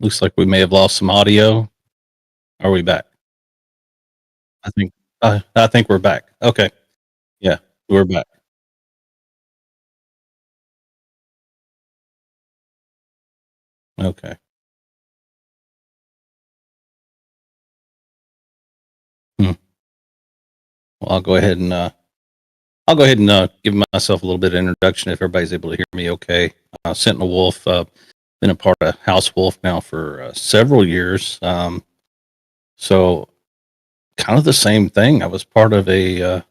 Looks like we may have lost some audio. Are we back? I think I think we're back. Okay. Yeah, we're back. Okay. Hmm. Well, I'll go ahead and give myself a little bit of introduction if everybody's able to hear me okay. Sentinel Wolf, been a part of House Wolf now for several years. So kind of the same thing. I was part of uh,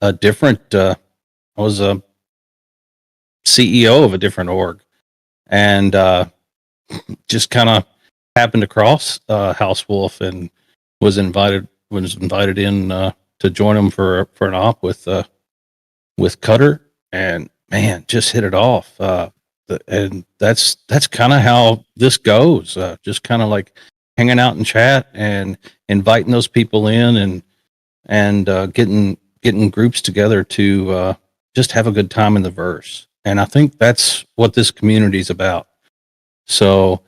a different. I was a CEO of a different org, and just kind of happened across House Wolf and was invited in to join them for an op with Cutter, and man, just hit it off. And that's kind of how this goes. Just kind of like hanging out and chat and inviting those people in and getting groups together to just have a good time in the verse. And I think that's what this community is about. So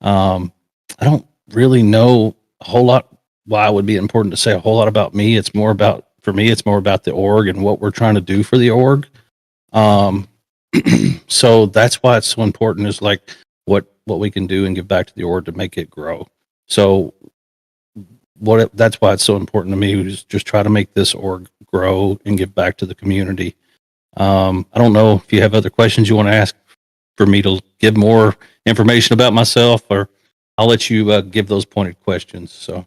um, I don't really know a whole lot why it would be important to say a whole lot about me. It's more about for me, it's more about the org and what we're trying to do for the org. Um, so that's why it's so important is like what we can do and give back to the org to make it grow. So that's why it's so important to me is just try to make this org grow and give back to the community. I don't know if you have other questions you want to ask for me to give more information about myself, or I'll let you give those pointed questions. So,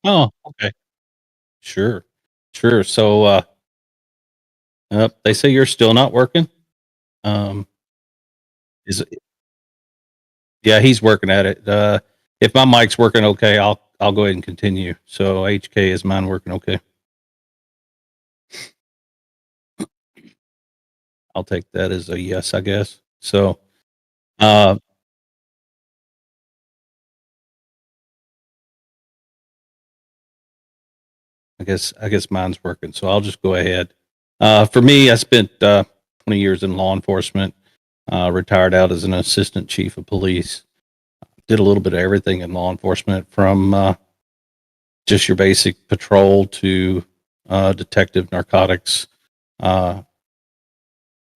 oh, okay, sure, sure. So, they say you're still not working. Um, is it, yeah, he's working at it. If my mic's working okay, I'll go ahead and continue. So HK is mine working okay? I'll take that as a yes, I guess. So, uh, I guess mine's working. So I'll just go ahead. For me, I spent 20 years in law enforcement. Retired out as an assistant chief of police. Did a little bit of everything in law enforcement, from just your basic patrol to detective narcotics, uh,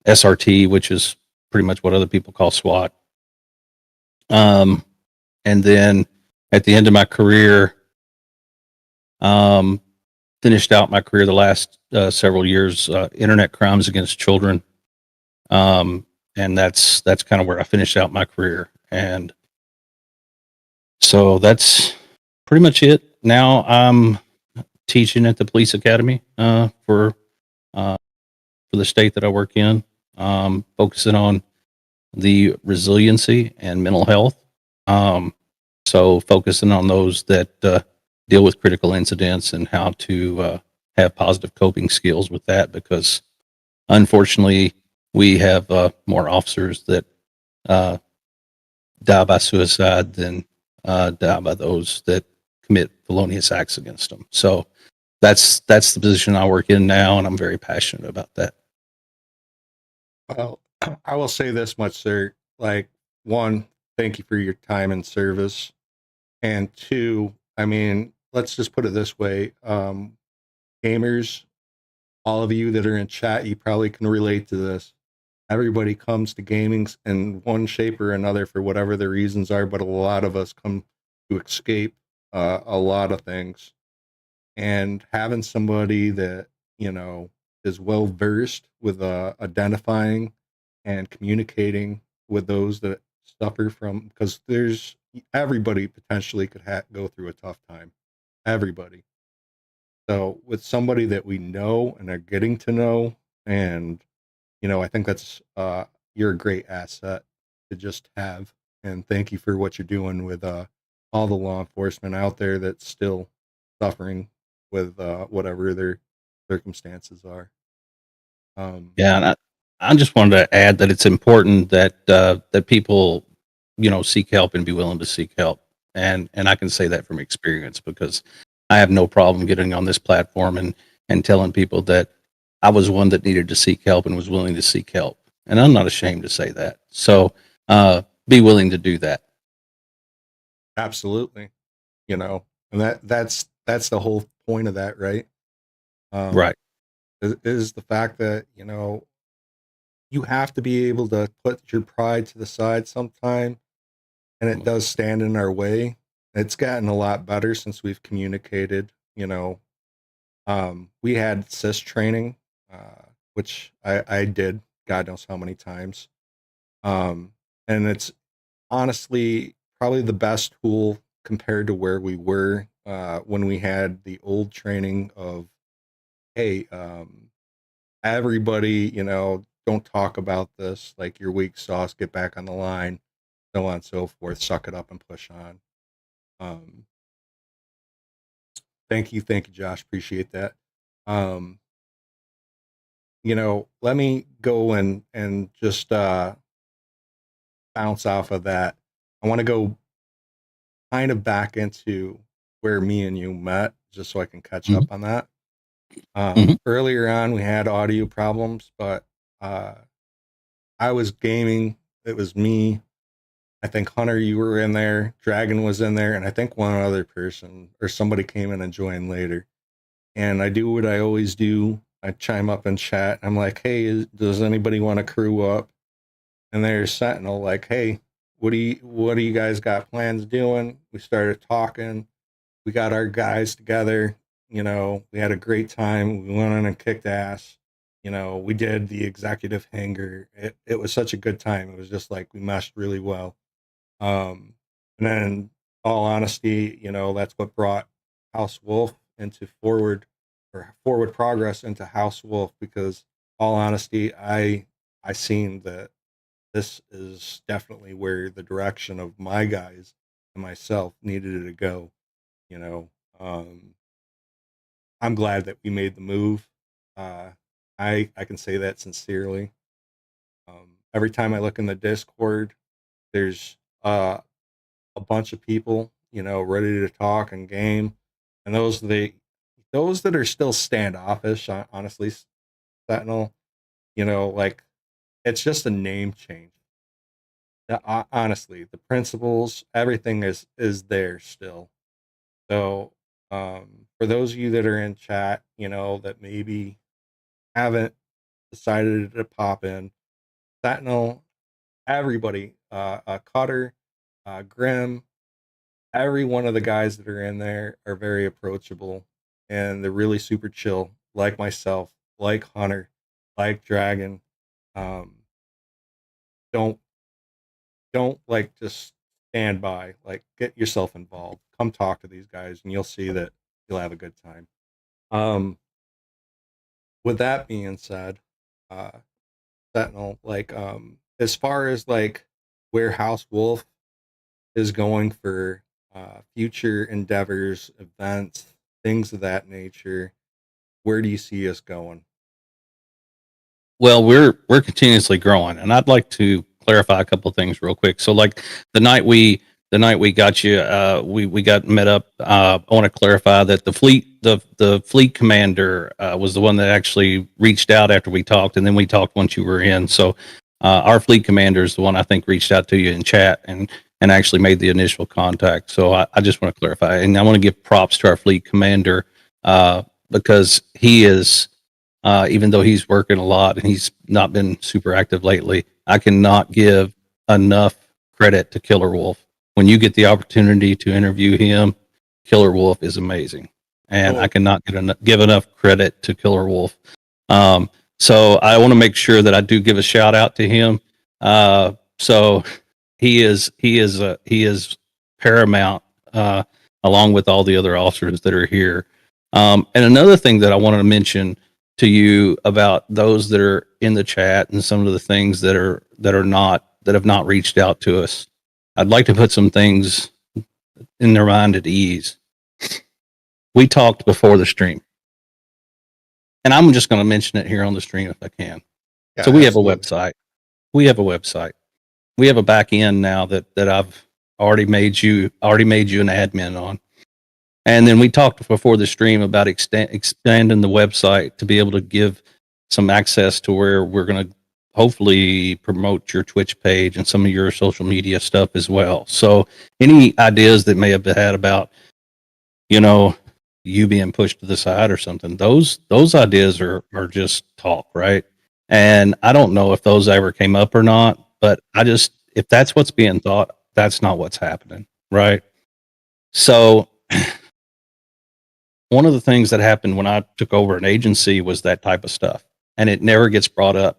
SRT, which is pretty much what other people call SWAT. Um, and then at the end of my career, um, finished out my career the last several years, internet crimes against children. Um, and that's kind of where I finished out my career. And so that's pretty much it. Now I'm teaching at the police academy uh, for the state that I work in, focusing on the resiliency and mental health. Um, so focusing on those that deal with critical incidents and how to have positive coping skills with that, because unfortunately we have more officers that uh, die by suicide than die by those that commit felonious acts against them. So that's the position I work in now, and I'm very passionate about that. Well, I will say this much, sir. Like, one, thank you for your time and service. And two, I mean, let's just put it this way. Gamers, all of you that are in chat, you probably can relate to this. Everybody comes to gaming in one shape or another for whatever the reasons are, but a lot of us come to escape a lot of things. And having somebody that, you know, is well versed with identifying and communicating with those that suffer from, because there's everybody potentially could go through a tough time. Everybody. So with somebody that we know and are getting to know, and I think that's you're a great asset to just have. And thank you for what you're doing with all the law enforcement out there that's still suffering with whatever their circumstances are. Yeah, and I just wanted to add that it's important that that people, seek help and be willing to seek help. And I can say that from experience because I have no problem getting on this platform and telling people that I was one that needed to seek help and was willing to seek help. And I'm not ashamed to say that. So be willing to do that. Absolutely. And that's the whole point of that, right? Right. Is the fact that you have to be able to put your pride to the side sometime, and it does stand in our way. It's gotten a lot better since we've communicated. We had CIS training, which I did God knows how many times, and it's honestly probably the best tool compared to where we were when we had the old training of, hey, everybody, don't talk about this, like your weak sauce, get back on the line, so on and so forth, suck it up and push on. Um, thank you, Josh, appreciate that. Um, let me go and just bounce off of that. I want to go kind of back into where me and you met, just so I can catch Mhm. up on that. Mhm. Earlier on, we had audio problems, but I was gaming. It was me. I think Hunter, you were in there. Dragon was in there, and I think one other person or somebody came in and joined later. And I do what I always do. I chime up in chat. I'm like, "Hey, does anybody want to crew up?" And there's Sentinel, like, "Hey, what do you guys got plans doing?" We started talking. We got our guys together. We had a great time. We went on and kicked ass. We did the executive hangar. It was such a good time. It was just like we meshed really well. And then, all honesty, that's what brought House Wolf into forward progress into House Wolf, because all honesty, I seen that this is definitely where the direction of my guys and myself needed it to go. You know, um, I'm glad that we made the move. Uh, I can say that sincerely. Every time I look in the Discord, there's a bunch of people, ready to talk and game, and those that are still standoffish, honestly, Sentinel, like, it's just a name change. Honestly, the principles, everything is there still. So, for those of you that are in chat, that maybe haven't decided to pop in, Sentinel, everybody, Cutter, Grim, every one of the guys that are in there are very approachable, and they're really super chill, like myself, like Hunter, like Dragon. Um, don't like just stand by. Like, get yourself involved. Come talk to these guys, and you'll see that you'll have a good time. Um, with that being said, uh, Sentinel, like, as far as like where House Wolf is going for future endeavors, events, things of that nature, where do you see us going? Well, we're continuously growing, and I'd like to clarify a couple of things real quick. So, like the night we got you, we got met up. I want to clarify that the fleet commander was the one that actually reached out after we talked, and then we talked once you were in. So, our fleet commander is the one I think reached out to you in chat and actually made the initial contact. So, I just want to clarify, and I want to give props to our fleet commander because he is. Even though he's working a lot and he's not been super active lately, I cannot give enough credit to Killer Wolf. When you get the opportunity to interview him, Killer Wolf is amazing, and I cannot give enough credit to Killer Wolf. Um, so I want to make sure that I do give a shout out to him. So he is paramount, along with all the other officers that are here. And another thing that I wanted to mention to you about those that are in the chat and some of the things that have not reached out to us. I'd like to put some things in their mind at ease. We talked before the stream, and I'm just going to mention it here on the stream if I can. Yeah, So we absolutely. have a website. We have a website. We have a back end now that I've already made you an admin on. And then we talked before the stream about expanding the website to be able to give some access to where we're going to hopefully promote your Twitch page and some of your social media stuff as well. So any ideas that may have been had about, you being pushed to the side or something, those ideas are just talk, right? And I don't know if those ever came up or not, but if that's what's being thought, that's not what's happening, right? So one of the things that happened when I took over an agency was that type of stuff, and it never gets brought up.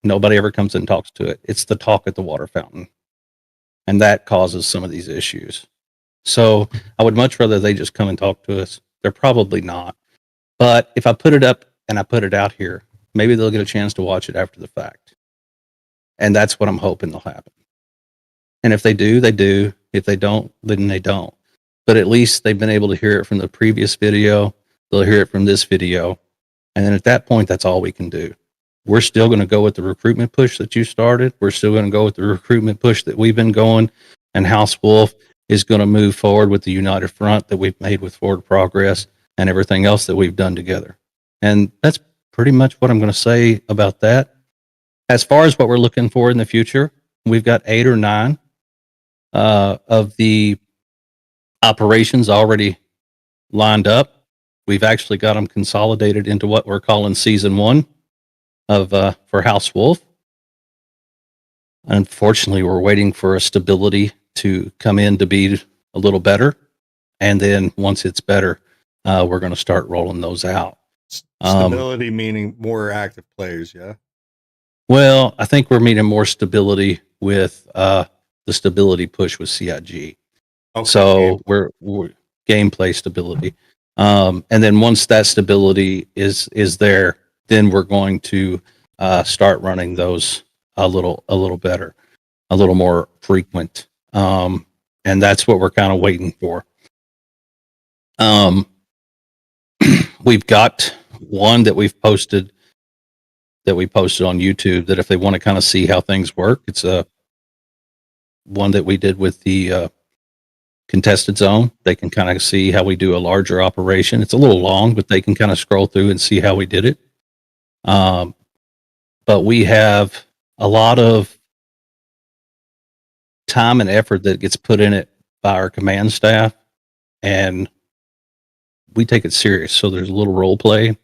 Nobody ever comes and talks to it. It's the talk at the water fountain, and that causes some of these issues. So I would much rather they just come and talk to us. They're probably not. But if I put it up and I put it out here, maybe they'll get a chance to watch it after the fact. And that's what I'm hoping will happen. And if they do, they do. If they don't, then they don't. But at least they've been able to hear it from the previous video. They'll hear it from this video. And then at that point, that's all we can do. We're still going to go with the recruitment push that you started. We're still going to go with the recruitment push that we've been going. And House Wolf is going to move forward with the United Front that we've made with Forward Progress and everything else that we've done together. And that's pretty much what I'm going to say about that. As far as what we're looking for in the future, we've got 8 or 9 of the operations already lined up. We've actually got them consolidated into what we're calling season 1 of for House Wolf. Unfortunately, we're waiting for a stability to come in to be a little better, and then once it's better, we're going to start rolling those out. Stability meaning more active players, yeah. Well, I think we're meeting more stability with the stability push with CIG. Okay, So we're gameplay stability, and then once that stability is there, then we're going to start running those a little better, a little more frequent, and that's what we're kind of waiting for. We've got one that we posted on YouTube that if they want to kind of see how things work, it's a one that we did with the contested zone. They can kind of see how we do a larger operation. It's a little long, but they can kind of scroll through and see how we did it. But we have a lot of time and effort that gets put in it by our command staff, and we take it serious. So there's a little role play,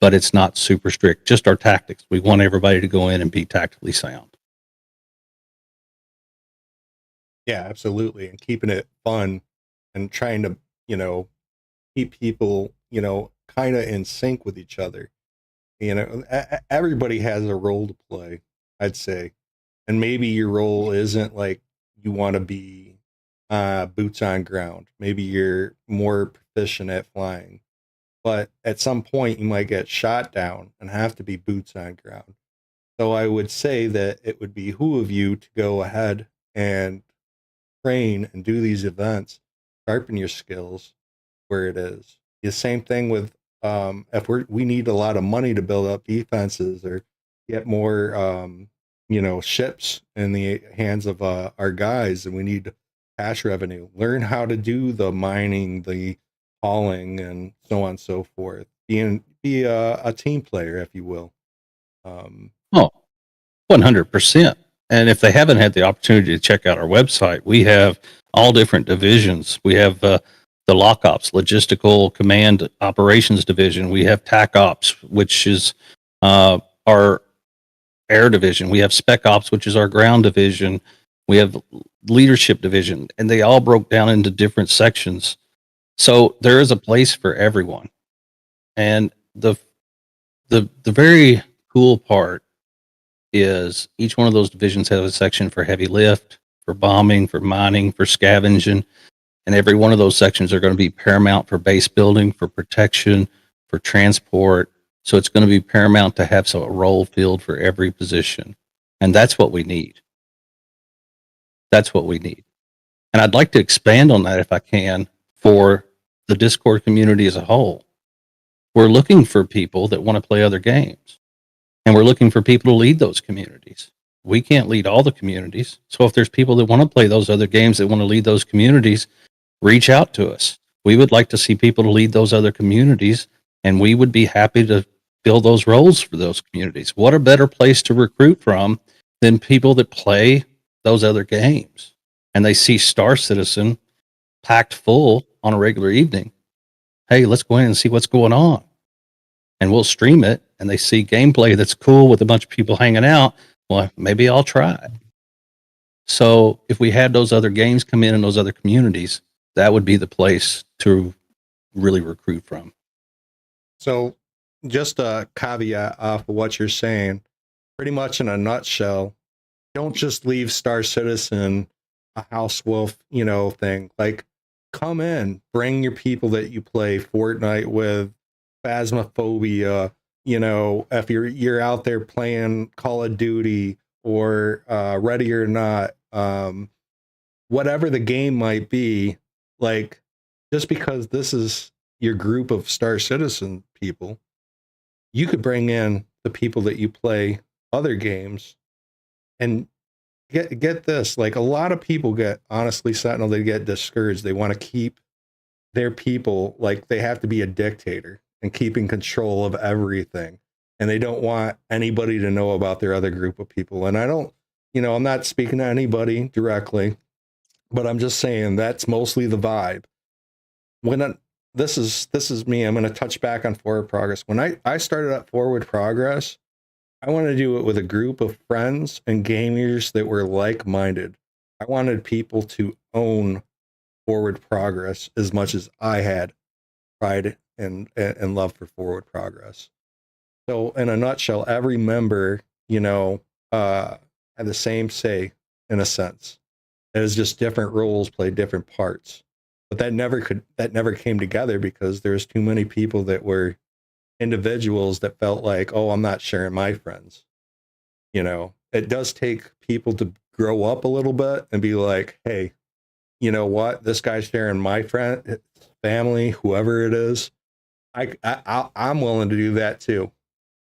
but it's not super strict, just our tactics. We want everybody to go in and be tactically sound. Yeah, absolutely. And keeping it fun and trying to, keep people, kind of in sync with each other. Everybody has a role to play, I'd say. And maybe your role isn't like you want to be boots on ground. Maybe you're more proficient at flying. But at some point, you might get shot down and have to be boots on ground. So I would say that it would behoove you to go ahead and train and do these events, sharpen your skills where it is. The same thing with if we need a lot of money to build up defenses or get more ships in the hands of our guys, and we need cash revenue. Learn how to do the mining, the hauling, and so on and so forth. Be a team player, if you will. 100%. And if they haven't had the opportunity to check out our website, we have all different divisions. We have the Lock Ops, Logistical Command Operations Division. We have TAC Ops, which is our air division. We have Spec Ops, which is our ground division. We have Leadership Division, and they all broke down into different sections. So there is a place for everyone. And the very cool part is each one of those divisions has a section for heavy lift, for bombing, for mining, for scavenging, and every one of those sections are going to be paramount for base building, for protection, for transport. So it's going to be paramount to have a role field for every position. And that's what we need. That's what we need. And I'd like to expand on that if I can for the Discord community as a whole. We're looking for people that want to play other games. And we're looking for people to lead those communities. We can't lead all the communities. So if there's people that want to play those other games, that want to lead those communities, reach out to us. We would like to see people to lead those other communities, and we would be happy to fill those roles for those communities. What a better place to recruit from than people that play those other games and they see Star Citizen packed full on a regular evening. Hey, let's go in and see what's going on. And we'll stream it, and they see gameplay that's cool with a bunch of people hanging out. Well, maybe I'll try it. So if we had those other games come in those other communities, that would be the place to really recruit from. So just a caveat off of what you're saying, pretty much in a nutshell, don't just leave Star Citizen a house wolf, thing. Like, come in, bring your people that you play Fortnite with, Phasmophobia, if you're out there playing Call of Duty or Ready or Not, whatever the game might be, like, just because this is your group of Star Citizen people, you could bring in the people that you play other games and get this. Like, a lot of people honestly, Sentinel, they get discouraged. They want to keep their people, like, they have to be a dictator and keeping control of everything. And they don't want anybody to know about their other group of people. And I don't, I'm not speaking to anybody directly, but I'm just saying that's mostly the vibe. This is me. I'm going to touch back on Forward Progress. When I started at Forward Progress, I wanted to do it with a group of friends and gamers that were like-minded. I wanted people to own Forward Progress as much as I had pride and love for Forward Progress. So in a nutshell, every member, had the same say in a sense. It was just different roles played different parts. But that never came together because there's too many people that were individuals that felt like, oh, I'm not sharing my friends. It does take people to grow up a little bit and be like, hey, you know what? This guy's sharing my friend, family, whoever it is. I'm willing to do that too.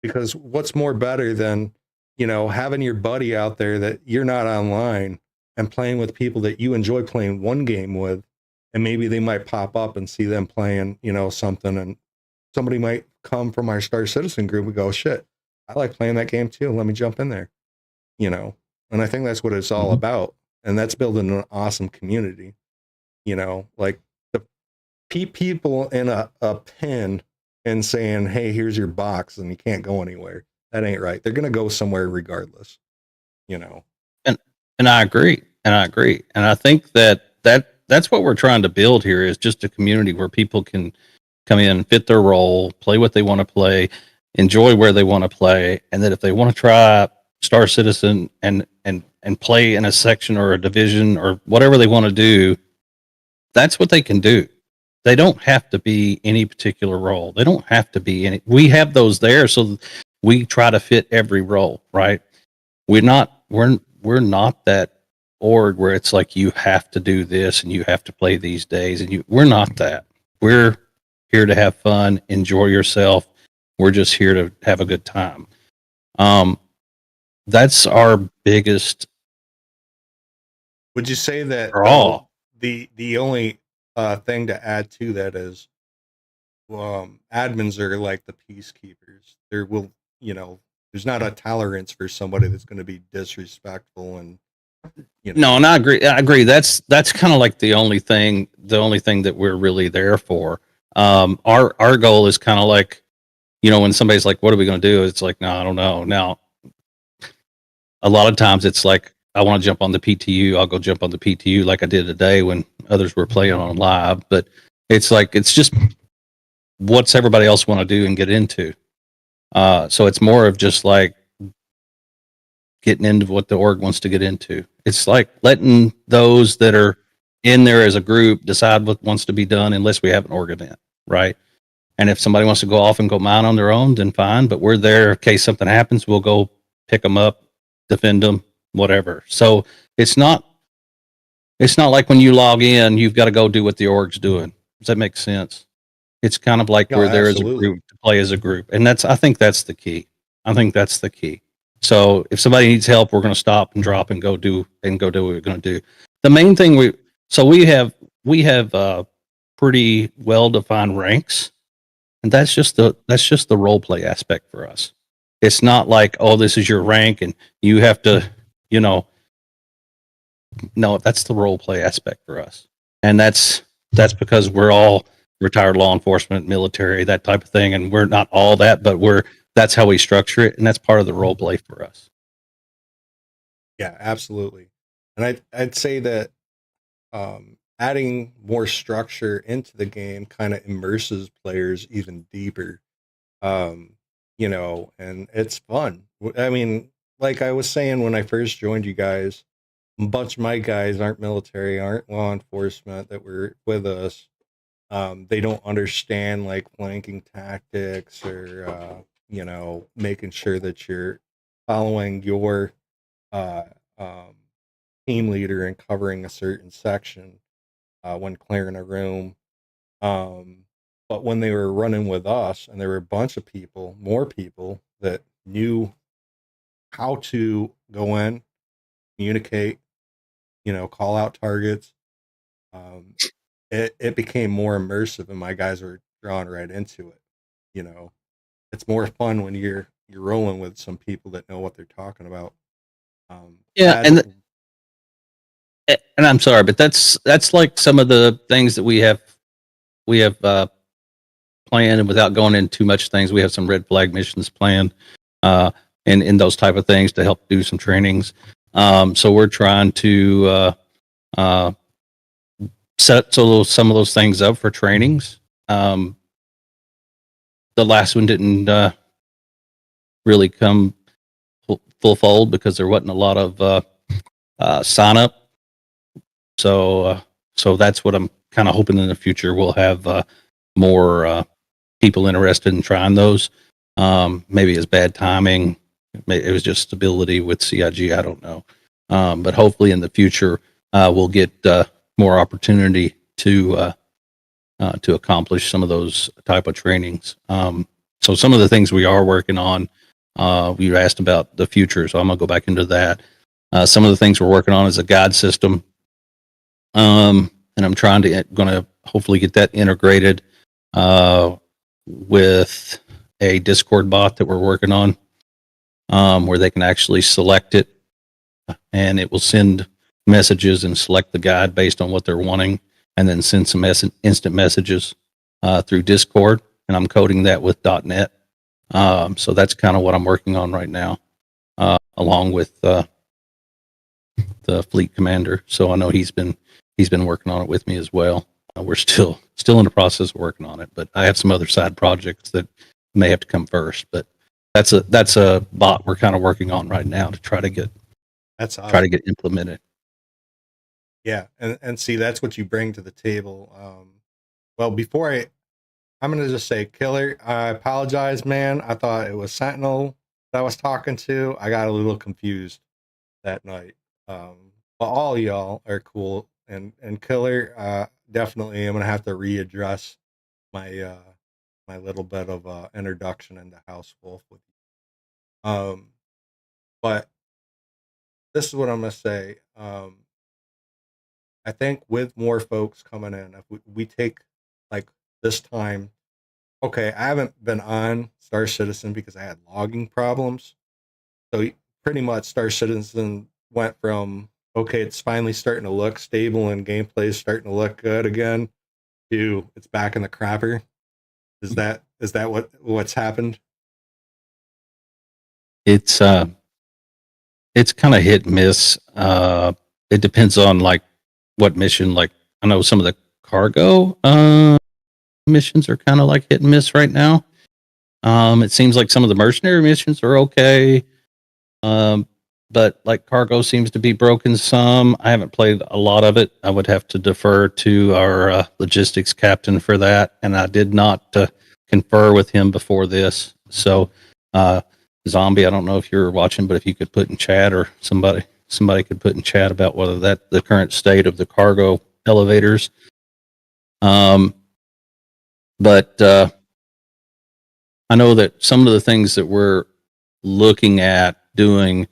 Because what's more better than, having your buddy out there that you're not online and playing with people that you enjoy playing one game with, and maybe they might pop up and see them playing, something, and somebody might come from our Star Citizen group and go, shit, I like playing that game too. Let me jump in there, and I think that's what it's all about. And that's building an awesome community, like the people in a pen and saying, hey, here's your box and you can't go anywhere. That ain't right. They're going to go somewhere regardless, And I agree. And I think that's what we're trying to build here is just a community where people can come in, fit their role, play what they want to play, enjoy where they want to play. And that if they want to try Star Citizen and play in a section or a division or whatever they want to do, that's what they can do. They don't have to be any particular role. They don't have to be any. We have those there, so we try to fit every role, right? We're not that org where it's like you have to do this and you have to play these days, and we're not that. We're here to have fun, enjoy yourself. We're just here to have a good time. That's our biggest. Would you say that the only thing to add to that is admins are like the peacekeepers. There's not a tolerance for somebody that's going to be disrespectful and No, and I agree. That's kind of like the only thing that we're really there for. Our goal is kind of like, when somebody's like, what are we going to do? It's like, no, I don't know. Now, a lot of times it's like, I want to jump on the PTU. I'll go jump on the PTU like I did today when others were playing on live. But it's like, it's just what's everybody else want to do and get into. So it's more of just like getting into what the org wants to get into. It's like letting those that are in there as a group decide what wants to be done unless we have an org event, right? And if somebody wants to go off and go mine on their own, then fine. But we're there in case something happens. We'll go pick them up, defend them, whatever. So it's not like when you log in, you've got to go do what the org's doing. Does that make sense? It's kind of like No, we're there as a absolutely. group to play as a group, and I think that's the key. I think that's the key. So if somebody needs help, we're going to stop and drop and go do what we're going to do. The main thing we have pretty well defined ranks. And that's just the role play aspect for us. It's not like, oh, this is your rank and you have to, no, that's the role play aspect for us. And that's because we're all retired law enforcement, military, that type of thing. And we're not all that, but that's how we structure it. And that's part of the role play for us. Yeah, absolutely. And I'd say that adding more structure into the game kind of immerses players even deeper. And it's fun. I mean, like I was saying when I first joined you guys, a bunch of my guys aren't military, aren't law enforcement that were with us. They don't understand like flanking tactics or making sure that you're following your team leader and covering a certain section when clearing a room. But when they were running with us, and there were a bunch of people, more people that knew how to go in, communicate, call out targets, it became more immersive, and my guys were drawn right into it. It's more fun when you're rolling with some people that know what they're talking about. Yeah, and I'm sorry, but that's like some of the things that we have planned, and without going into too much things, we have some red flag missions planned, and those type of things to help do some trainings. So we're trying to set some of those things up for trainings. The last one didn't really come full fold because there wasn't a lot of sign up. So that's what I'm kind of hoping in the future. We'll have more people interested in trying those. Maybe it's bad timing. It was just stability with CIG. I don't know. But hopefully in the future, we'll get more opportunity to accomplish some of those type of trainings. So some of the things we are working on, you asked about the future, so I'm gonna go back into that. Some of the things we're working on is a guide system. And I'm gonna hopefully get that integrated with a Discord bot that we're working on, where they can actually select it, and it will send messages and select the guide based on what they're wanting, and then send some instant messages through Discord. And I'm coding that with .NET. So that's kind of what I'm working on right now, along with the fleet commander. So I know he's been working on it with me as well. We're still in the process of working on it, but I have some other side projects that may have to come first. But that's a bot we're kind of working on right now to try to get implemented. Yeah, and see, that's what you bring to the table. Well, I'm going to just say, Killer, I apologize, man. I thought it was Sentinel that I was talking to. I got a little confused that night. But all y'all are cool, and Killer, definitely, I'm going to have to readdress my my little bit of introduction into House Wolf with you. But this is what I'm going to say. I think with more folks coming in, if we take like this time, okay, I haven't been on Star Citizen because I had logging problems. So pretty much Star Citizen went from, okay, it's finally starting to look stable and gameplay is starting to look good again, to it's back in the crapper. Is that what's happened? It's kind of hit and miss. It depends on like what mission. Like I know some of the cargo missions are kind of like hit and miss right now. It seems like some of the mercenary missions are okay. but like cargo seems to be broken some. I haven't played a lot of it. I would have to defer to our logistics captain for that, and I did not confer with him before this. So, Zombie, I don't know if you're watching, but if you could put in chat, or somebody could put in chat about whether that the current state of the cargo elevators. But I know that some of the things that we're looking at doing,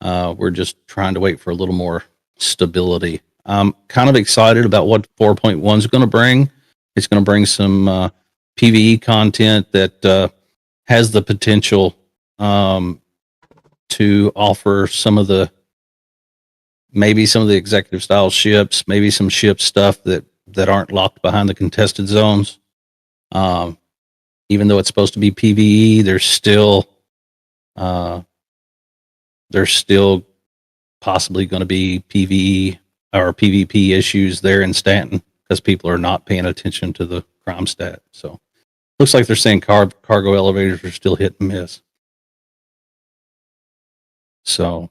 we're just trying to wait for a little more stability. I'm kind of excited about what 4.1 is going to bring. It's going to bring some PVE content that has the potential to offer maybe some of the executive style ships, maybe some ship stuff that aren't locked behind the contested zones. Even though it's supposed to be PVE, there's still possibly going to be PVE or PvP issues there in Stanton because people are not paying attention to the crime stat. So looks like they're saying cargo elevators are still hit and miss. So,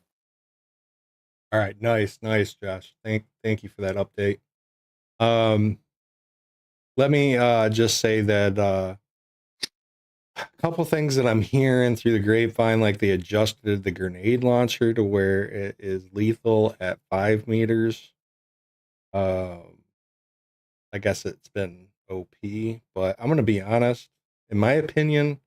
All right, nice, Josh. Thank you for that update. Let me just say that a couple things that I'm hearing through the grapevine, like they adjusted the grenade launcher to where it is lethal at 5 meters. I guess it's been OP, but I'm gonna be honest. In my opinion,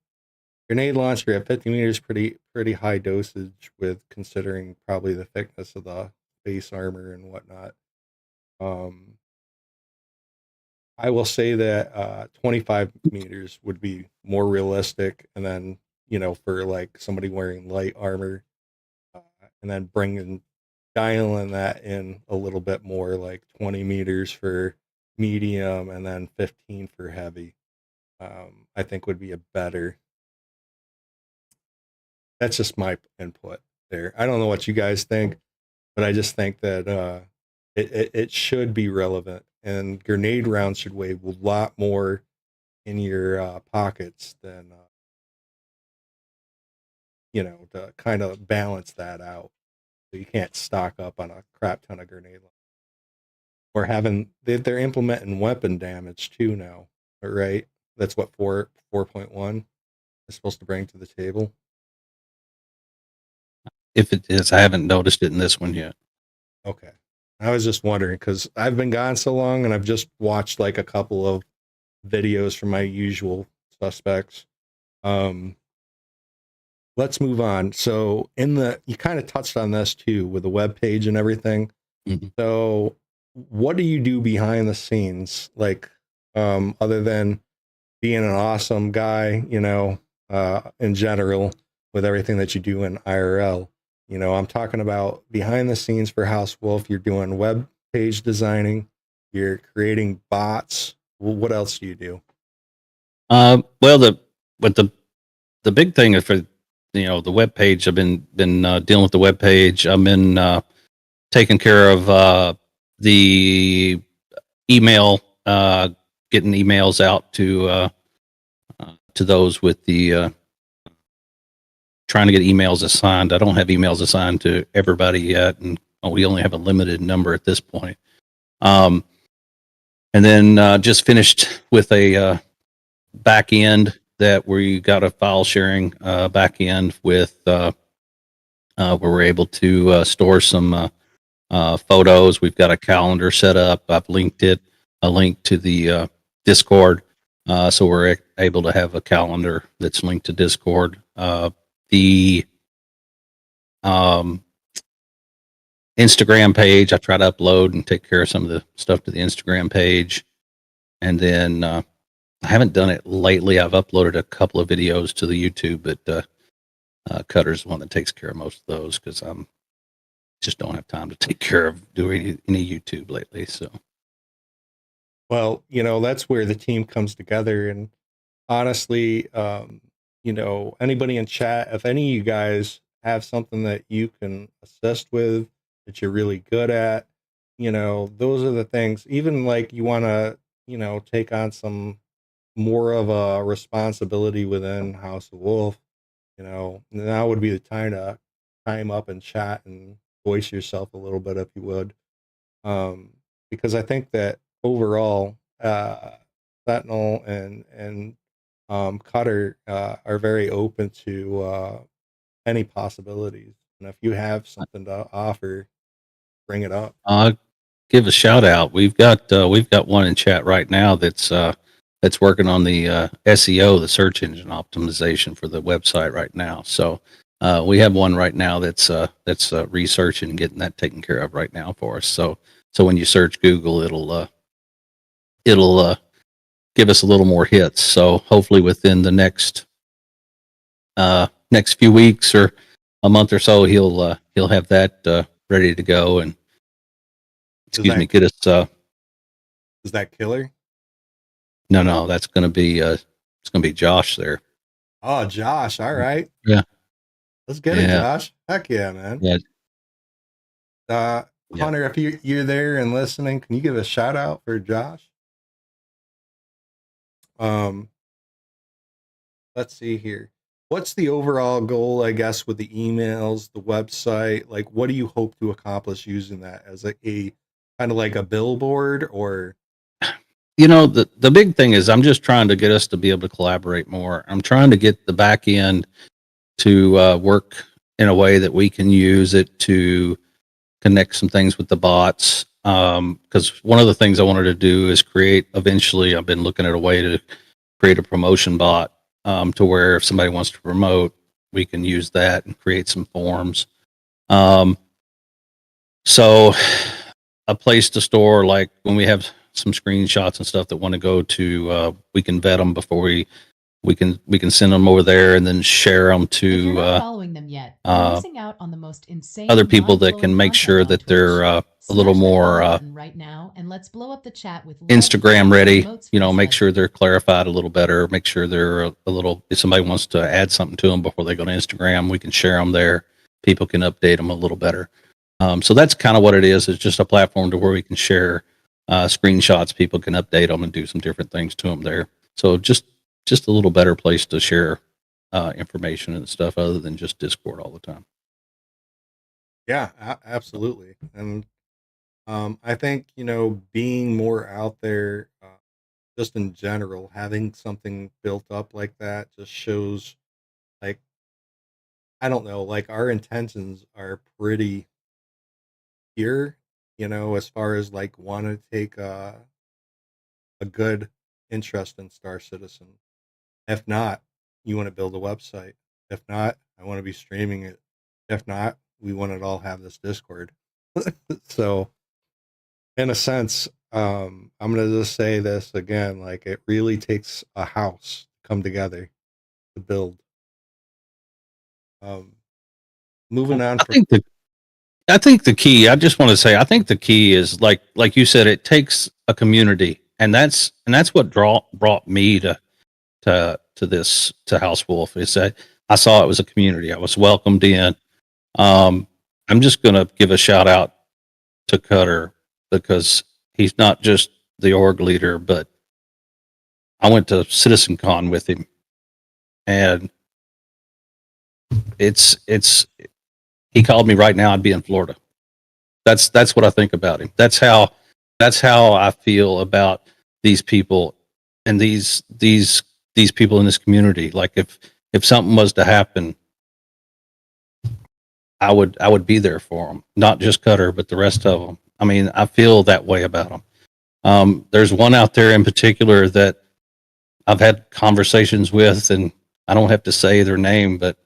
grenade launcher at 50 meters pretty high dosage with considering probably the thickness of the base armor and whatnot. I will say that 25 meters would be more realistic, and then for like somebody wearing light armor, and then dialing that in a little bit more, like 20 meters for medium, and then 15 for heavy. I think would be a better. That's just my input there. I don't know what you guys think, but I just think that it should be relevant, and grenade rounds should weigh a lot more in your pockets than to kind of balance that out, so you can't stock up on a crap ton of grenade. Or they're implementing weapon damage too now, right? That's what 4.1 is supposed to bring to the table. if it is, I haven't noticed it in this one yet. Okay. I was just wondering because I've been gone so long and I've just watched like a couple of videos from my usual suspects. Let's move on. So you kind of touched on this too with the web page and everything. Mm-hmm. So what do you do behind the scenes? Like, other than being an awesome guy, in general with everything that you do in IRL, I'm talking about behind the scenes for House Wolf. You're doing web page designing, you're creating bots. What else do you do? Well, the big thing is for the web page. I've been dealing with the web page. I've been taking care of the email, getting emails out to those with the trying to get emails assigned. I don't have emails assigned to everybody yet, and we only have a limited number at this point. And then just finished with a back end that we got a file sharing back end with where we're able to store some photos. We've got a calendar set up. I've linked a link to the Discord, so we're able to have a calendar that's linked to Discord. The Instagram page, I try to upload and take care of some of the stuff to the Instagram page, and then I haven't done it lately. I've uploaded a couple of videos to the YouTube, but Cutter's the one that takes care of most of those because I'm just don't have time to take care of doing any YouTube lately. So, well, that's where the team comes together. And honestly, anybody in chat, if any of you guys have something that you can assist with that you're really good at, those are the things. Even like you want to, take on some more of a responsibility within House of Wolf, now would be the time to time up and chat and voice yourself a little bit if you would. Because I think that overall, Sentinel and Cutter are very open to any possibilities. And if you have something to offer, bring it up. Give a shout out. We've got one in chat right now that's working on the SEO, the search engine optimization for the website right now. So we have one right now that's researching and getting that taken care of right now for us. So when you search Google, it'll give us a little more hits. So hopefully within the next few weeks or a month or so, he'll have that ready to go and get us. Is that killer? No, that's gonna be it's gonna be Josh there. Oh, Josh. All right. Yeah. Let's get it, Yeah. Josh. Heck yeah, man. Yeah. Yeah. Hunter, if you're there and listening, can you give a shout out for Josh? Let's see here. What's the overall goal, I guess, with the emails, the website? Like, what do you hope to accomplish using that as a kind of like a billboard or? The big thing is I'm just trying to get us to be able to collaborate more. I'm trying to get the back end to work in a way that we can use it to connect some things with the bots. Because one of the things I wanted to do is eventually, I've been looking at a way to create a promotion bot to where if somebody wants to promote, we can use that and create some forms. So a place to store, like when we have some screenshots and stuff that want to go to, we can vet them before we can send them over there and then share them If you're to not following them yet, you're missing out on the most insane other people that can mind-blowing make content sure on that Twitch. they're a Smash little that more follow button right now, and let's blow up the chat with love, Instagram likes, ready. and emotes for this Make legend. sure they're clarified a little better. Make sure they're a little. If somebody wants to add something to them before they go to Instagram, we can share them there. People can update them a little better. So that's kind of what it is. It's just a platform to where we can share screenshots. People can update them and do some different things to them there. So just a little better place to share information and stuff other than just Discord all the time. Yeah, absolutely. And I think, being more out there, just in general, having something built up like that just shows, like, I don't know, like our intentions are pretty pure, as far as like want to take a good interest in Star Citizen. If not, you want to build a website. If not, I want to be streaming it. If not, we want to all have this Discord. So, in a sense, I'm gonna just say this again: like it really takes a house to come together to build. Moving on I from think the key. I just want to say, I think the key is like you said, it takes a community, and that's what brought me to House Wolf. Is that I saw it was a community. I was welcomed in. I'm just gonna give a shout out to Cutter because he's not just the org leader, but I went to CitizenCon with him, and it's he called me right now. I'd be in Florida. That's what I think about him. That's how I feel about these people and these people in this community. Like if something was to happen, I would be there for them. Not just Cutter, but the rest of them. I mean, I feel that way about them. There's one out there in particular that I've had conversations with, and I don't have to say their name, but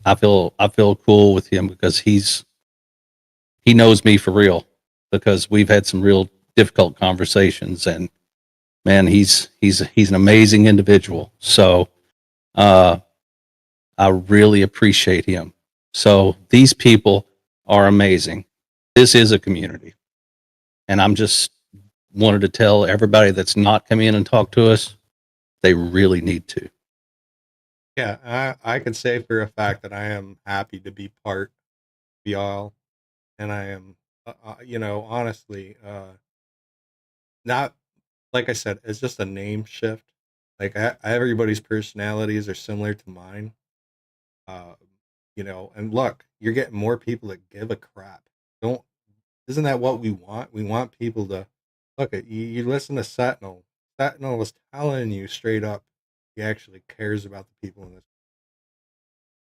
I feel cool with him because he knows me for real because we've had some real difficult conversations, and man, he's an amazing individual. So I really appreciate him. So these people are amazing. This is a community, and I'm just wanted to tell everybody that's not come in and talk to us, they really need to. Yeah, I can say for a fact that I am happy to be part of y'all, and I am, honestly, not like I said, it's just a name shift. Like everybody's personalities are similar to mine. Uh, you know, and look, you're getting more people that give a crap. Don't, isn't that what we want? We want people to look at you. You listen to Sentinel. Sentinel is telling you straight up he actually cares about the people in this.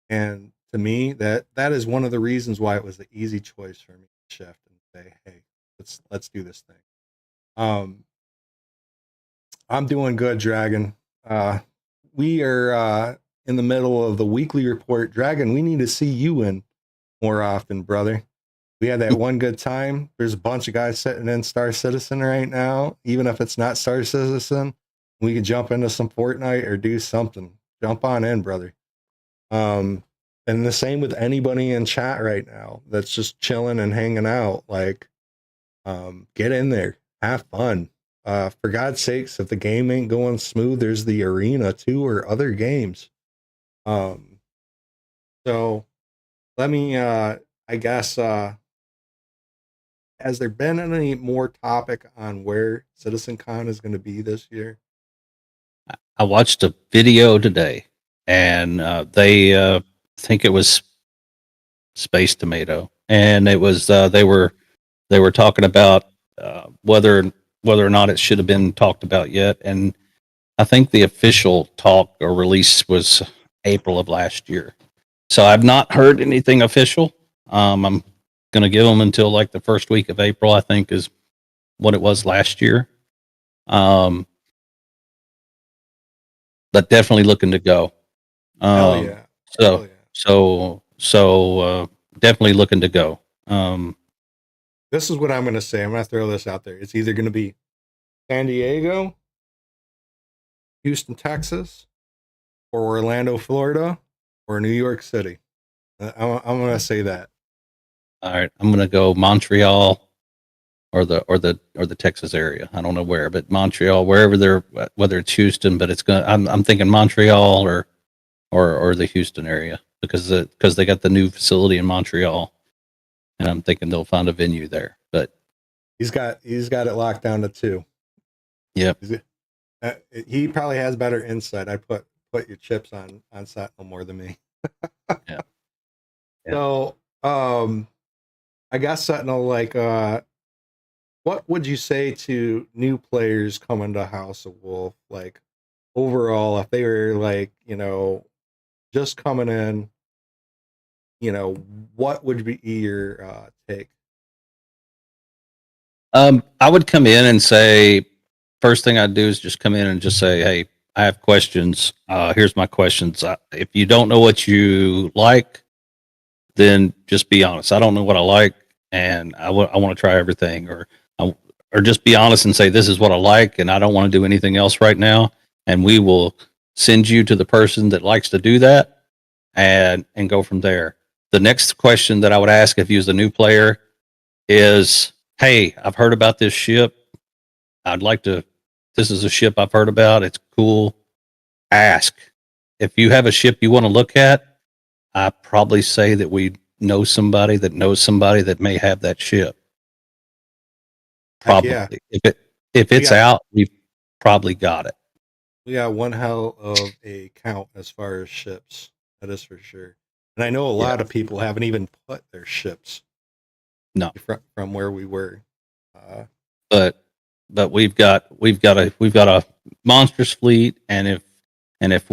And to me, that is one of the reasons why it was the easy choice for me to shift and say, hey, let's do this thing. I'm doing good, Dragon. We are in the middle of the weekly report. Dragon, we need to see you in more often, brother. We had that one good time. There's a bunch of guys sitting in Star Citizen right now. Even if it's not Star Citizen, we can jump into some Fortnite or do something. Jump on in, brother. And the same with anybody in chat right now that's just chilling and hanging out. Like, get in there, have fun. For God's sakes, if the game ain't going smooth, there's the arena too, or other games. So let me, I guess, has there been any more topic on where CitizenCon is going to be this year? I watched a video today, and they think it was Space Tomato, and it was they were talking about whether or not it should have been talked about yet, and I think the official talk or release was April of last year. So I've not heard anything official. I'm going to give them until like the first week of April, I think is what it was last year. But definitely looking to go. Hell yeah. So, Hell yeah. so definitely looking to go. This is what I'm going to say. I'm going to throw this out there. It's either going to be San Diego, Houston, Texas, or Orlando, Florida, or New York City. I'm going to say that. All right, I'm going to go Montreal or the Texas area. I don't know where, but Montreal, wherever whether it's Houston, but it's going. I'm thinking Montreal or the Houston area because they got the new facility in Montreal, and I'm thinking they'll find a venue there. But he's got it locked down to 2. Yep. He probably has better insight. I put your chips on Sentinel more than me. Yeah. So, I guess Sentinel, like, what would you say to new players coming to House of Wolf? Like, overall, if they were like, you know, just coming in, you know, what would be your take? I would come in and say, first thing I'd do is just come in and just say, hey, I have questions. Here's my questions. If you don't know what you like, then just be honest. I don't know what I like, and I want to try everything, or just be honest and say, this is what I like, and I don't want to do anything else right now. And we will send you to the person that likes to do that, and go from there. The next question that I would ask if you was a new player is, hey, I've heard about this ship. This is a ship I've heard about. It's cool. Ask. If you have a ship you want to look at, I probably say that we know somebody that knows somebody that may have that ship. Probably. Yeah. If it's out, we've probably got it. We got one hell of a count as far as ships. That is for sure. And I know a lot of people haven't even put their ships. No. From where we were. But we've got a monstrous fleet, and if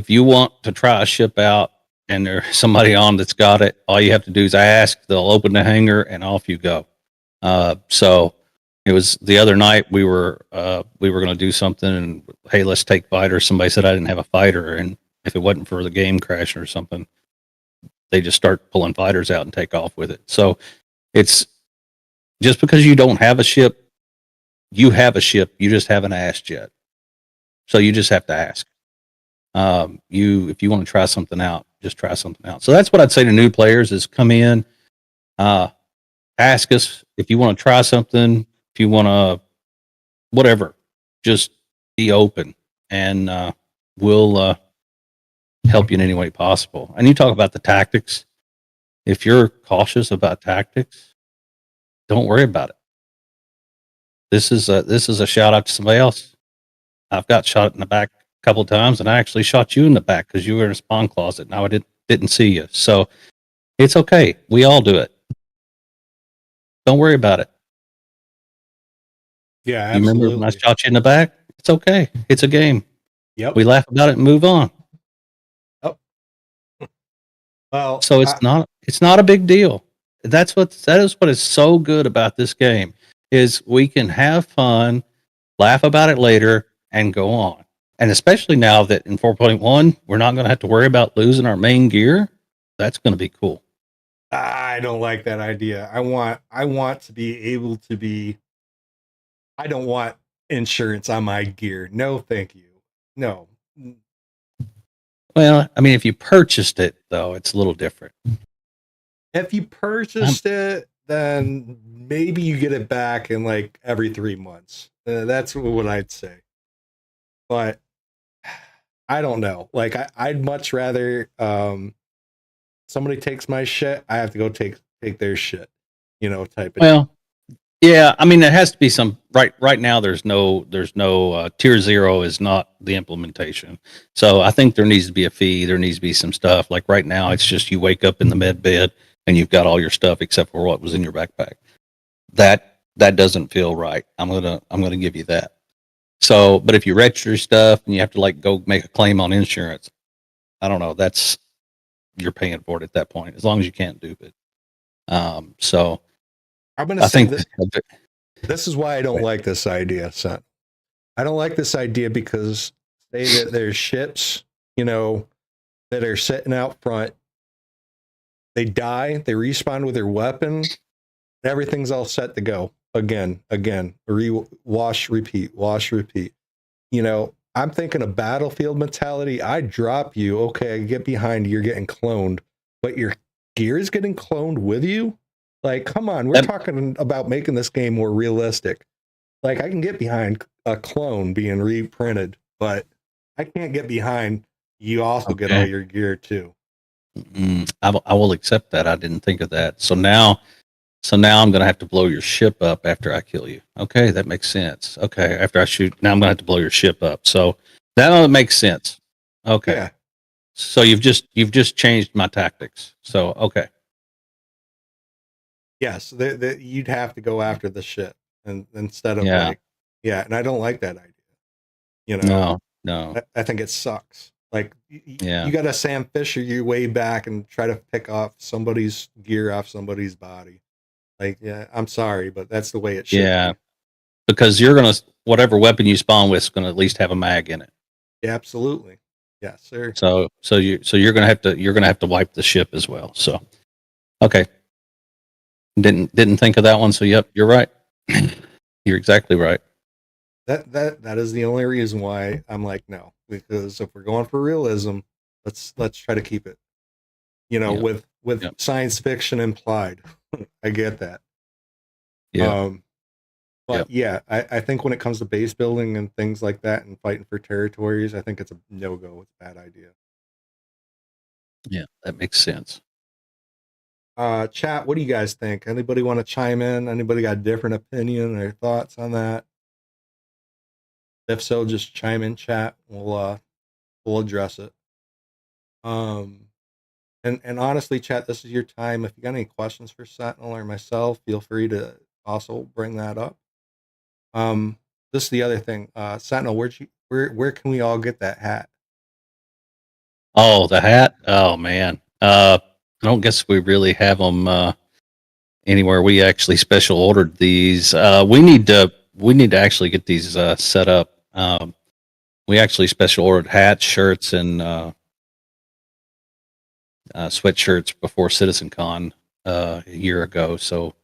you want to try a ship out and there's somebody on that's got it, all you have to do is ask. They'll open the hangar and off you go. So it was the other night we were going to do something, and hey, let's take fighters. Somebody said I didn't have a fighter, and if it wasn't for the game crashing or something, they just start pulling fighters out and take off with it. So it's just because you don't have a ship, you have a ship. You just haven't asked yet. So you just have to ask. If you want to try something out, just try something out. So that's what I'd say to new players is come in, ask us if you want to try something, if you want to, whatever, just be open, and we'll help you in any way possible. And you talk about the tactics. If you're cautious about tactics, don't worry about it. This is a shout out to somebody else. I've got shot in the back a couple of times, and I actually shot you in the back because you were in a spawn closet. Now I didn't see you. So it's okay. We all do it. Don't worry about it. Yeah, You remember when I absolutely. shot you in the back? It's okay. It's a game. Yep. We laugh about it and move on. Oh, well, So it's not a big deal. That is what is so good about this game is we can have fun, laugh about it later, and go on. And especially now that in 4.1 we're not going to have to worry about losing our main gear. That's going to be cool. I don't like that idea. I want to be able to be. I don't want insurance on my gear. No, thank you. No. Well, I mean, if you purchased it though, it's a little different. If you purchased it, then maybe you get it back in like every 3 months. That's what I'd say. But I don't know. Like I'd much rather somebody takes my shit, I have to go take their shit, type of Well, yeah, I mean, there has to be some right now. There's no tier 0 is not the implementation. So I think there needs to be a fee. There needs to be some stuff. Like right now, it's just you wake up in the med bed and you've got all your stuff except for what was in your backpack. That doesn't feel right. I'm gonna give you that. So, but if you register your stuff and you have to like go make a claim on insurance, I don't know. That's you're paying for it at that point, as long as you can't dupe it. So I'm going to I say think that this is why I don't like this idea, son. I don't like this idea because say that there's ships, that are sitting out front. They die, they respawn with their weapon, everything's all set to go again, wash, repeat. I'm thinking a battlefield mentality. I drop you, okay, I get behind you, you're getting cloned, but your gear is getting cloned with you. Like, come on, we're talking about making this game more realistic. Like, I can get behind a clone being reprinted, but I can't get behind you also get all your gear too. I will accept that. I didn't think of that. So now I'm going to have to blow your ship up after I kill you. Okay, that makes sense. Okay, after I shoot, now I'm going to have to blow your ship up. So that makes sense. Okay. Yeah. So you've just changed my tactics. So okay. Yes, you'd have to go after the ship and instead of Yeah. and I don't like that idea. No. I think it sucks. Like Yeah. you got to Sam Fisher your way back and try to pick off somebody's gear off somebody's body. Like, yeah, I'm sorry, but that's the way it should Yeah. be. Because you're gonna whatever weapon you spawn with is gonna at least have a mag in it. Yeah, absolutely. Yes, sir. So you're gonna have to wipe the ship as well. So okay. Didn't think of that one. So yep, you're right. You're exactly right. That is the only reason why I'm like, no, because if we're going for realism, let's try to keep it, Yeah. with science fiction implied. I get that. Yeah. But yeah, I think when it comes to base building and things like that and fighting for territories, I think it's a no-go. It's a bad idea. Yeah, that makes sense. Chat, what do you guys think? Anybody want to chime in? Anybody got a different opinion or thoughts on that? If so, just chime in, chat. We'll address it. And honestly, chat, this is your time. If you got any questions for Sentinel or myself, feel free to also bring that up. This is the other thing. Sentinel, where can we all get that hat? Oh, the hat. Oh man. I don't guess we really have them anywhere. We actually special ordered these. We need to actually get these set up. We actually special ordered hats, shirts, and sweatshirts before CitizenCon a year ago. So,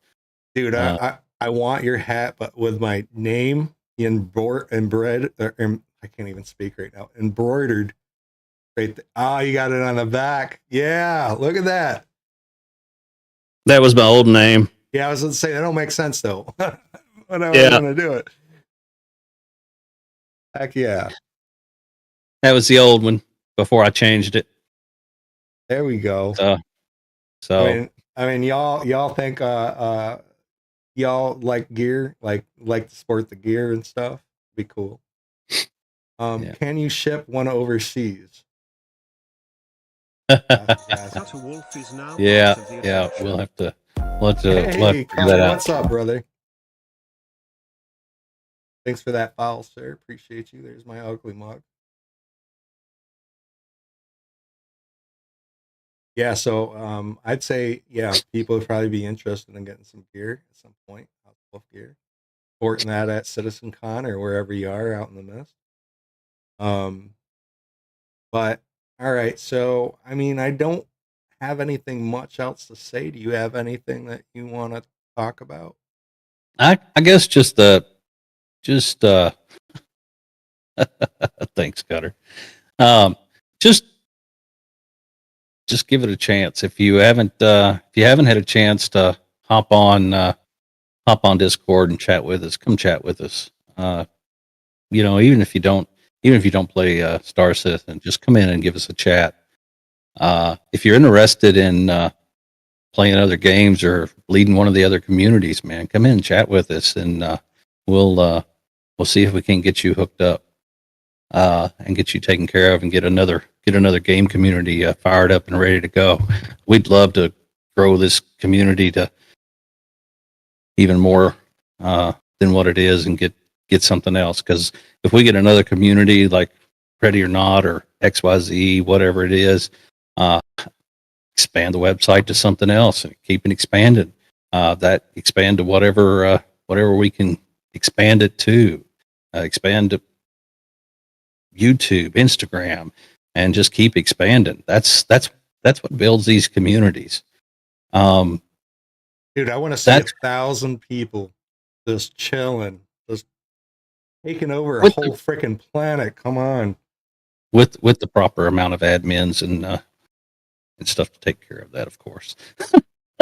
dude, I want your hat, but with my name embroidered. I can't even speak right now. Embroidered. Right. Oh, you got it on the back. Yeah, look at that. that was my old name. Yeah, I was going to say that don't make sense though. But I was going to do it. Heck yeah. That was the old one before I changed it. There we go. So I mean, y'all think y'all like gear, like to sport the gear and stuff. Be cool. Can you ship one overseas? Yes. Cutter Wolf is now Yeah, part of the yeah. attraction. We'll have to we'll have to Hey, figure that Cutter, out. what's up, brother? Thanks for that file, sir. Appreciate you. There's my ugly mug. Yeah, so I'd say, yeah, people would probably be interested in getting some gear at some point, House Wolf gear. Sporting that at Citizen Con or wherever you are out in the mist. But all right, so I mean, I don't have anything much else to say. Do you have anything that you want to talk about? I guess just thanks, Cutter. Um, just give it a chance. If you haven't had a chance to hop on Discord and chat with us, come chat with us. Even if you don't play Star Citizen, just come in and give us a chat. If you're interested in playing other games or leading one of the other communities, man, come in and chat with us, and we'll see if we can get you hooked up and get you taken care of and get another game community fired up and ready to go. We'd love to grow this community to even more than what it is and get something else. Because if we get another community like Ready or Not or XYZ, whatever it is, expand the website to something else and keep it expanded. That expand to whatever we can expand it to. Expand to YouTube, Instagram, and just keep expanding. That's what builds these communities. Dude, I want to see 1,000 people just chilling, just taking over a With whole freaking planet. Come on. with the proper amount of admins and stuff to take care of that, of course.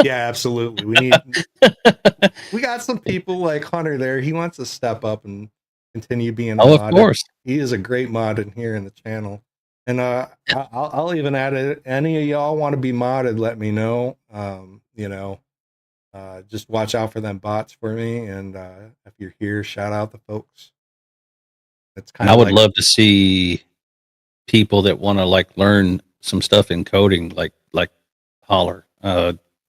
Yeah, absolutely. We got some people like Hunter there. He wants to step up and continue being a Oh, of mod. course. He is a great mod in here in the channel. And I'll even add it. Any of y'all want to be modded, let me know. Just watch out for them bots for me. And if you're here, shout out the folks. It's kind And I of would like, love to see people that want to like learn some stuff in coding, like holler,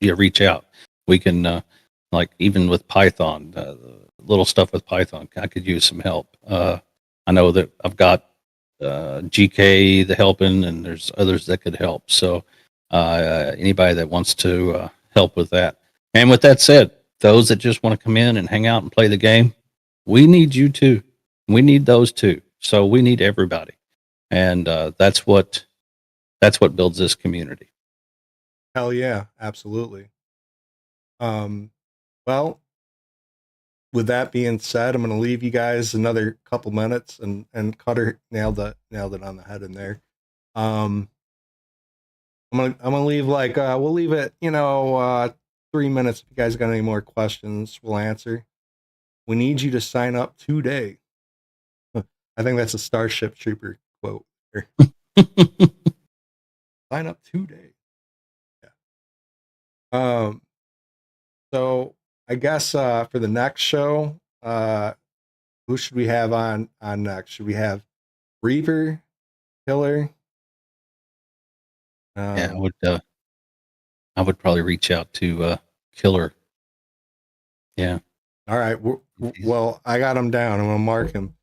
reach out. We can like even with Python, little stuff with Python. I could use some help. I know that I've got GK the helping, and there's others that could help. So anybody that wants to help with that. And with that said, those that just want to come in and hang out and play the game, we need you too. We need those too. So we need everybody, and that's what builds this community. hell yeah, absolutely. Well, with that being said, I'm going to leave you guys another couple minutes, and Cutter nailed it on the head in there. I'm gonna leave we'll leave it 3 minutes. If you guys got any more questions, we'll answer. We need you to sign up today. I think that's a Starship Trooper quote. Sign up today. Yeah. So I guess for the next show, who should we have on next? Should we have Reaver, Killer? Yeah, I would probably reach out to Killer. Yeah. All right. Well, I got him down. I'm gonna mark him.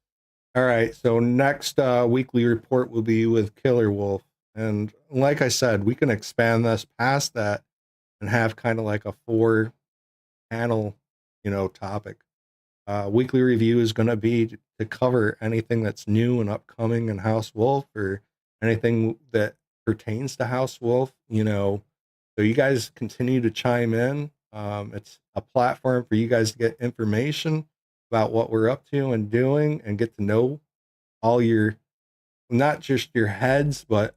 All right. So next weekly report will be with Killer Wolf, and like I said, we can expand this past that and have kind of like a 4-panel, topic. Weekly review is going to be to cover anything that's new and upcoming in House Wolf or anything that pertains to House Wolf. So you guys continue to chime in. It's a platform for you guys to get information about what we're up to and doing, and get to know all your, not just your heads, but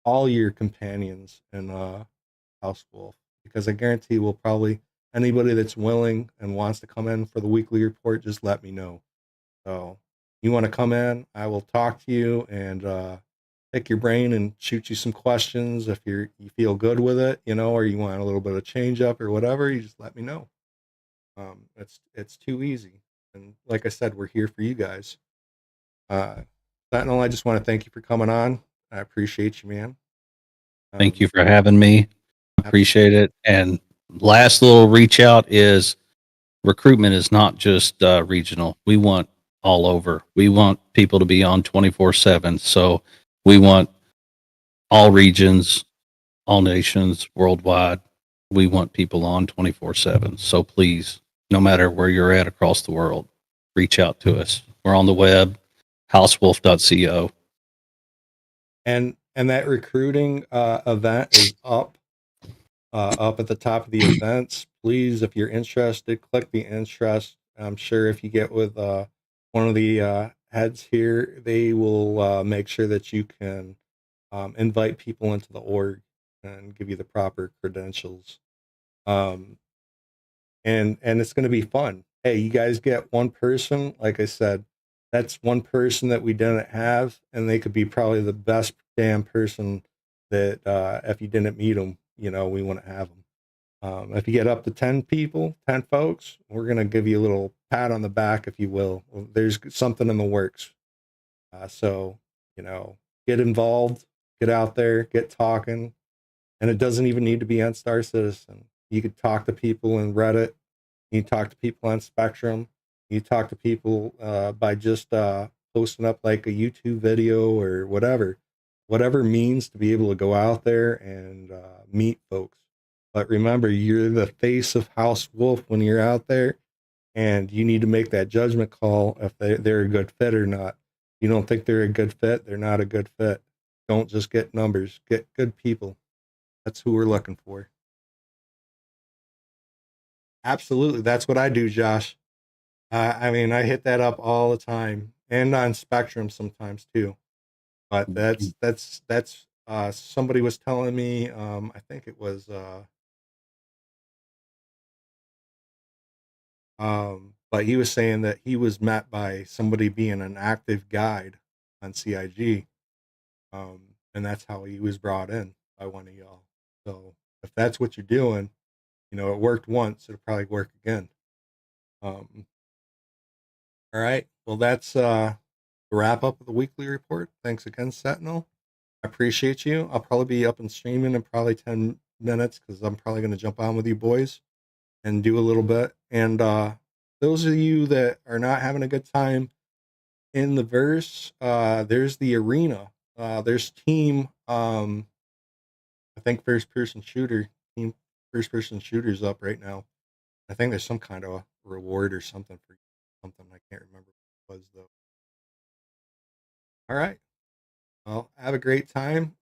all your companions in House Wolf. Because I guarantee we'll probably, anybody that's willing and wants to come in for the weekly report, just let me know. So you want to come in, I will talk to you and pick your brain and shoot you some questions. If you feel good with it, or you want a little bit of change up or whatever, you just let me know. It's too easy. And like I said, we're here for you guys. Sentinel, I just want to thank you for coming on. I appreciate you, man. Thank you for having me. Appreciate it. And last little reach out is recruitment is not just regional. We want all over. We want people to be on 24/7. So we want all regions, all nations, worldwide. We want people on 24/7. So please, no matter where you're at across the world, reach out to us. We're on the web, housewolf.co. And that recruiting event is up at the top of the events. Please, if you're interested, click the interest. I'm sure if you get with one of the heads here, they will make sure that you can invite people into the org and give you the proper credentials. And it's going to be fun. Hey, you guys get one person, like I said, that's one person that we didn't have, and they could be probably the best damn person that if you didn't meet them, you know, we wouldn't have them. If you get up to 10 people, 10 folks, we're going to give you a little pat on the back, if you will. There's something in the works. So, you know, get involved, get out there, get talking. And it doesn't even need to be on Star Citizen. You could talk to people in Reddit. You can talk to people on Spectrum. You talk to people by just posting up like a YouTube video or whatever means to be able to go out there and meet folks. But remember, you're the face of House Wolf when you're out there, and you need to make that judgment call if they're a good fit or not. You don't think they're a good fit, they're not a good fit. Don't just get numbers, get good people. That's who we're looking for. Absolutely. That's what I do, Josh. I mean, I hit that up all the time and on Spectrum sometimes too. But that's somebody was telling me, I think it was, but he was saying that he was met by somebody being an active guide on CIG. And that's how he was brought in by one of y'all. So if that's what you're doing, you know, it worked once, it'll probably work again. All right. Well, that's the wrap up of the weekly report. Thanks again, Sentinel. I appreciate you. I'll probably be up and streaming in probably 10 minutes because I'm probably going to jump on with you boys and do a little bit. And those of you that are not having a good time in the verse, there's the arena. There's team, I think first person shooters up right now. I think there's some kind of reward or something for something. I can't remember what it was though. All right. Well, have a great time.